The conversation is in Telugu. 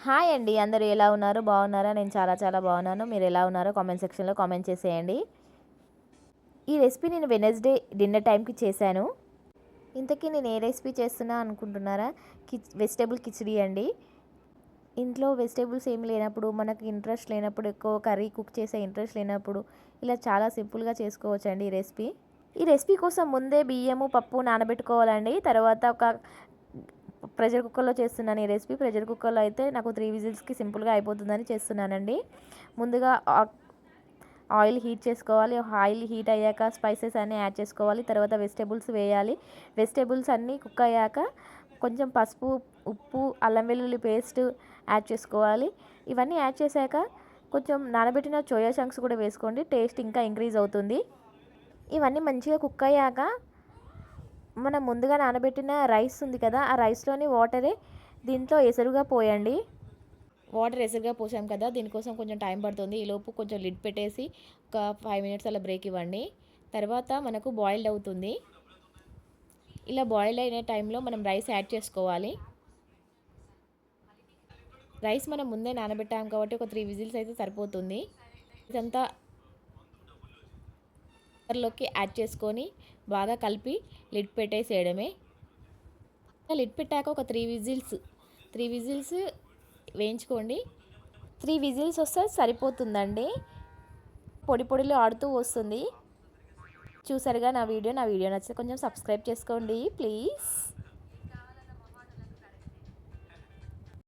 హాయ్ అండి, అందరూ ఎలా ఉన్నారు? బాగున్నారా? నేను చాలా చాలా బాగున్నాను. మీరు ఎలా ఉన్నారో కామెంట్ సెక్షన్లో కామెంట్ చేసేయండి. ఈ రెసిపీ నేను వెనస్డే డిన్నర్ టైంకి చేశాను. ఇంతకీ నేను ఏ రెసిపీ చేస్తున్నా అనుకుంటున్నారా? వెజిటేబుల్ కిచిడి అండి. ఇంట్లో వెజిటేబుల్స్ ఏమి లేనప్పుడు, మనకు ఇంట్రెస్ట్ లేనప్పుడు, ఎక్కువ కర్రీ కుక్ చేసే ఇంట్రెస్ట్ లేనప్పుడు ఇలా చాలా సింపుల్గా చేసుకోవచ్చండి ఈ రెసిపీ. ఈ రెసిపీ కోసం ముందే బియ్యము పప్పు నానబెట్టుకోవాలండి. తర్వాత ఒక ప్రెషర్ కుక్కర్లో చేస్తున్నాను ఈ రెసిపీ. ప్రెషర్ కుక్కర్లో అయితే నాకు 3 విజిల్స్కి సింపుల్గా అయిపోతుందని చేస్తున్నానండి. ముందుగా ఆయిల్ హీట్ చేసుకోవాలి. ఆయిల్ హీట్ అయ్యాక స్పైసెస్ అన్నీ యాడ్ చేసుకోవాలి. తర్వాత వెజిటేబుల్స్ వేయాలి. వెజిటేబుల్స్ అన్నీ కుక్ అయ్యాక కొంచెం పసుపు, ఉప్పు, అల్లం వెల్లుల్లి పేస్ట్ యాడ్ చేసుకోవాలి. ఇవన్నీ యాడ్ చేశాక కొంచెం నానబెట్టిన సోయా చంక్స్ కూడా వేసుకోండి, టేస్ట్ ఇంకా ఇంక్రీజ్ అవుతుంది. ఇవన్నీ మంచిగా కుక్ అయ్యాక మనం ముందుగా నానబెట్టిన రైస్ ఉంది కదా, ఆ రైస్లోని వాటరే దీంట్లో ఎసరుగా పోయండి. వాటర్ ఎసరుగా పోసాం కదా, దీనికోసం కొంచెం టైం పడుతుంది. ఈలోపు కొంచెం లిడ్ పెట్టేసి ఒక 5 మినిట్స్ అలా బ్రేక్ ఇవ్వండి. తర్వాత మనకు బాయిల్డ్ అవుతుంది. ఇలా బాయిల్డ్ అయిన టైంలో మనం రైస్ యాడ్ చేసుకోవాలి. రైస్ మనం ముందే నానబెట్టాం కాబట్టి ఒక 3 విజిల్స్ అయితే సరిపోతుంది. ఇదంతా కుక్కర్లోకి యాడ్ చేసుకొని బాగా కలిపి లిడ్ పెట్టేసేయడమే. లిడ్ పెట్టాక ఒక 3 విజిల్స్ వేయించుకోండి. 3 విజిల్స్ వస్తే సరిపోతుందండి. పొడి పొడిలో ఆడుతూ వస్తుంది. చూసారుగా నా వీడియో నచ్చితే కొంచెం సబ్స్క్రైబ్ చేసుకోండి ప్లీజ్.